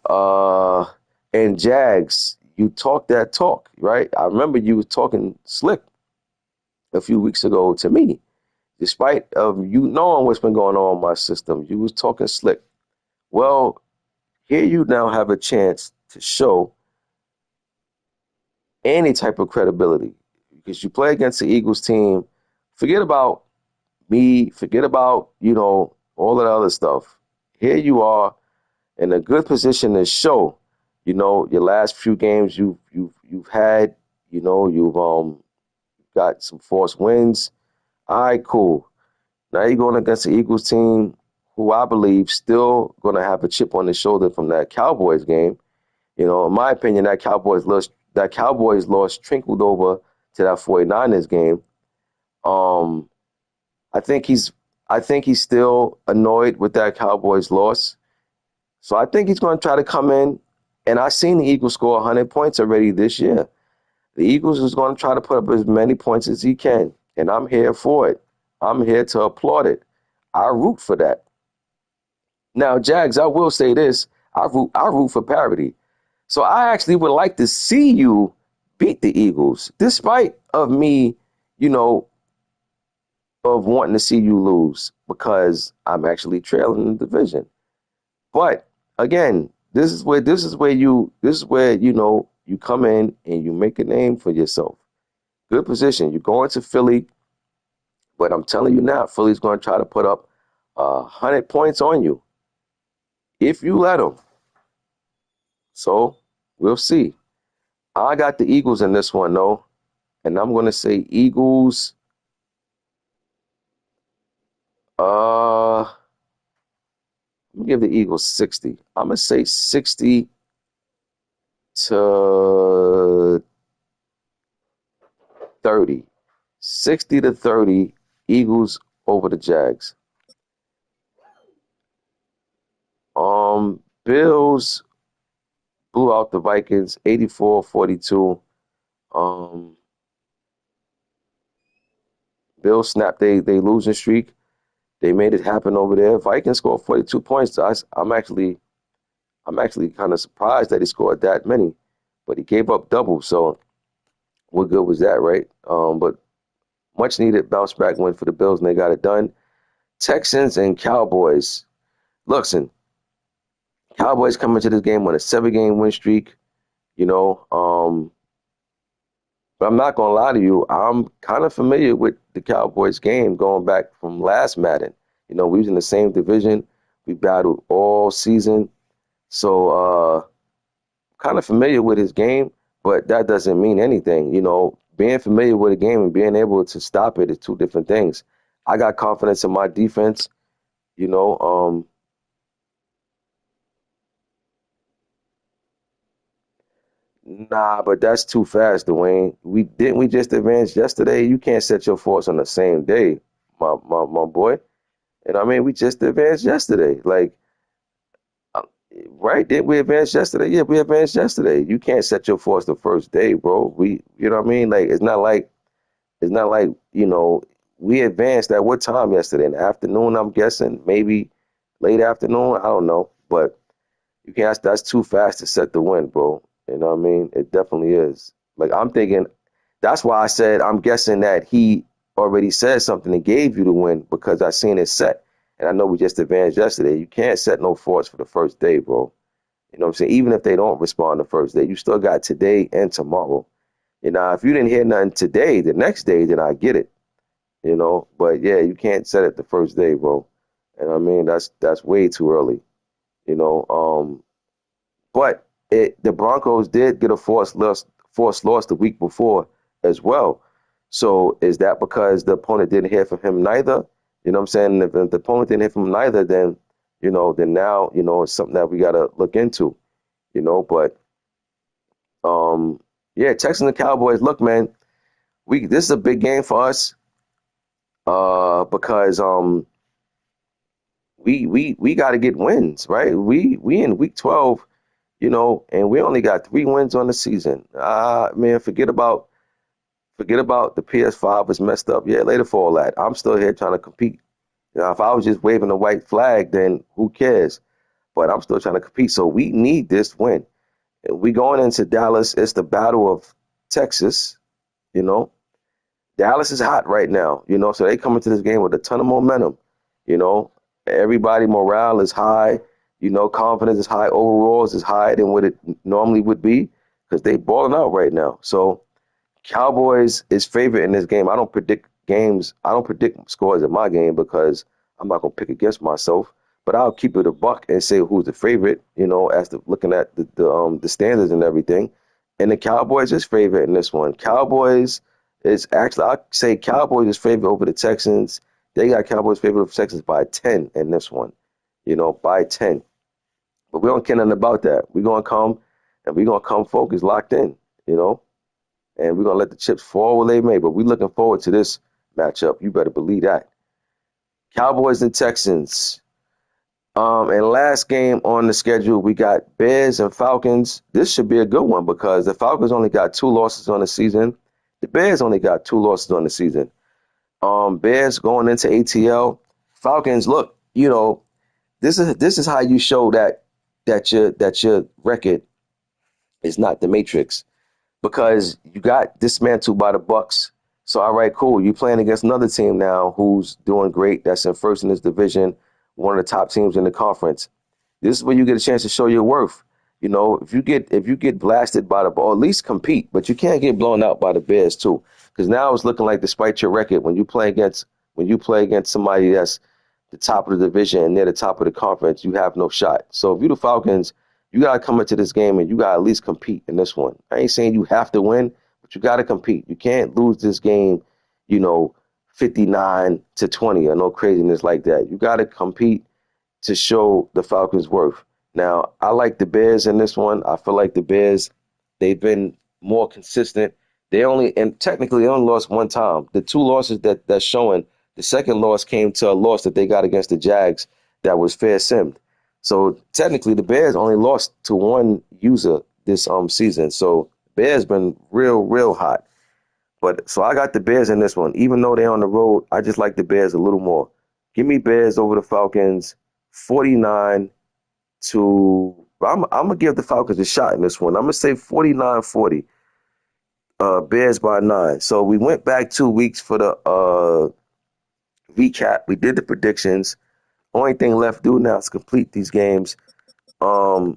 And Jags, you talk that talk, right? I remember you was talking slick a few weeks ago to me. Despite of you knowing what's been going on in my system, you was talking slick. Well, here you now have a chance to show any type of credibility because you play against the Eagles team. Forget about me, forget about, all of the other stuff. Here you are in a good position to show, your last few games you've had, you've got some forced wins. All right, cool. Now you're going against the Eagles team, who I believe still going to have a chip on the shoulder from that Cowboys game. In my opinion, that Cowboys loss trickled over to that 49ers game. Um, I think he's I think he's still annoyed with that Cowboys loss. So I think he's going to try to come in. And I've seen the Eagles score 100 points already this year. The Eagles is going to try to put up as many points as he can. And I'm here for it. I'm here to applaud it. I root for that. Now, Jags, I will say this. I root for parity. So I actually would like to see you beat the Eagles, despite of me, you know, of wanting to see you lose because I'm actually trailing the division. But again, this is where you come in and you make a name for yourself. Good position. You go into Philly, but I'm telling you now, Philly's going to try to put up 100 points on you if you let them. So we'll see. I got the Eagles in this one though, and I'm going to say Eagles. I'm gonna give the Eagles 60. I'm gonna say 60-30. 60-30, Eagles over the Jags. Bills blew out the Vikings 84-42. Um, Bills snapped they losing streak. They made it happen over there. Vikings scored 42 points. I'm actually kind of surprised that he scored that many, but he gave up double. So what good was that, right? But much needed bounce back win for the Bills, and they got it done. Texans and Cowboys. Listen, Cowboys coming to this game on a 7-game win streak. You know, but I'm not gonna lie to you. I'm kind of familiar with the Cowboys game going back from last Madden. We was in the same division. We battled all season, so kind of familiar with his game. But that doesn't mean anything. Being familiar with a game and being able to stop it is two different things. I got confidence in my defense. You know, nah, but that's too fast, Dwayne. We just advanced yesterday. You can't set your force on the same day, my boy. And I mean, we just advanced yesterday. Like, uh, right? Did we advance yesterday? Yeah, we advanced yesterday. You can't set your force the first day, bro. You know what I mean? Like, it's not like, we advanced at what time yesterday? In the afternoon, I'm guessing, maybe late afternoon. I don't know, but you can't. That's too fast to set the wind, bro. You know what I mean? It definitely is. Like I'm thinking, that's why I said I'm guessing that he already said something and gave you the win because I seen it set, and I know we just advanced yesterday. You can't set no force for the first day, bro. You know what I'm saying? Even if they don't respond the first day, you still got today and tomorrow. If you didn't hear nothing today, the next day, then I get it. But yeah, you can't set it the first day, bro. And I mean that's way too early. You know, but the Broncos did get a forced loss the week before as well. So is that because the opponent didn't hear from him neither? You know what I'm saying? If the opponent didn't hear from him neither, then now, it's something that we gotta look into, but yeah, Texans and Cowboys, look, man, this is a big game for us, because we gotta get wins, right? We in week 12, and we only got 3 wins on the season. Man, forget about the PS5 was messed up. Yeah, later for all that. I'm still here trying to compete. If I was just waving a white flag, then who cares? But I'm still trying to compete. So we need this win. And we going into Dallas. It's the battle of Texas. You know, Dallas is hot right now. So they come into this game with a ton of momentum. You know, everybody morale is high. Confidence is high. Overalls is higher than what it normally would be because they balling out right now. So Cowboys is favorite in this game. I don't predict games. I don't predict scores in my game because I'm not gonna pick against myself. But I'll keep it a buck and say who's the favorite. As to looking at the standards and everything. And the Cowboys is favorite in this one. Cowboys is actually, I say Cowboys is favorite over the Texans. They got Cowboys favorite over Texans by 10 in this one. By 10. But we don't care nothing about that. We're gonna come and we're gonna come focused, locked in. You know and we're gonna let the chips fall where they may. But we're looking forward to this matchup. You better believe that. Cowboys and Texans. And last game on the schedule, we got Bears and Falcons. This should be a good one because the Falcons only got 2 losses on the season. The Bears only got 2 losses on the season. Bears going into ATL. Falcons, look, this is how you show that your record is not the Matrix because you got dismantled by the Bucks. So all right, cool. You playing against another team now who's doing great. That's in first in this division, one of the top teams in the conference. This is where you get a chance to show your worth. If you get blasted by the ball, at least compete, but you can't get blown out by the Bears too. Because now it's looking like, despite your record, when you play against somebody that's the top of the division and they're the top of the conference, you have no shot. So if you're the Falcons, you gotta come into this game and you gotta at least compete in this one. I ain't saying you have to win, but you gotta compete. You can't lose this game, you know, 59-20 or no craziness like that. You gotta compete to show the Falcons' worth. Now, I like the Bears in this one. I feel like the Bears, they've been more consistent. And technically they only lost one time. The 2 losses that's showing, the second loss came to a loss that they got against the Jags that was fair simmed. So technically the Bears only lost to one user this season. So Bears been real, real hot. But so I got the Bears in this one. Even though they're on the road, I just like the Bears a little more. Give me Bears over the Falcons, 49 to. I'm gonna give the Falcons a shot in this one. I'm gonna say 49-40. Bears by 9. So we went back 2 weeks for the recap. We did the predictions. Only thing left to do now is complete these games. Um,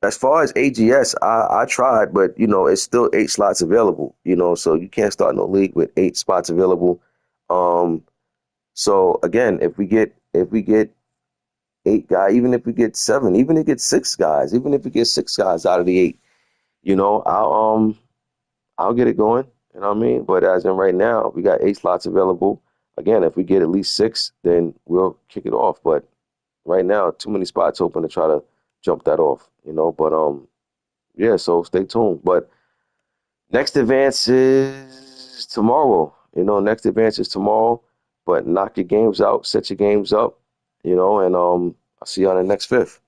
as far as AGS, I tried, but it's still 8 slots available. So you can't start no league with 8 spots available. Um, so again, if we get 8 guys, even if we get 7, even if we get 6 guys, even if we get 6 guys out of the 8, I'll get it going. You know what I mean? But as in right now, we got 8 slots available. Again, if we get at least 6, then we'll kick it off. But right now, too many spots open to try to jump that off. But yeah, so stay tuned. But next advance is tomorrow. Next advance is tomorrow, but knock your games out, set your games up, and I'll see you on the next fifth.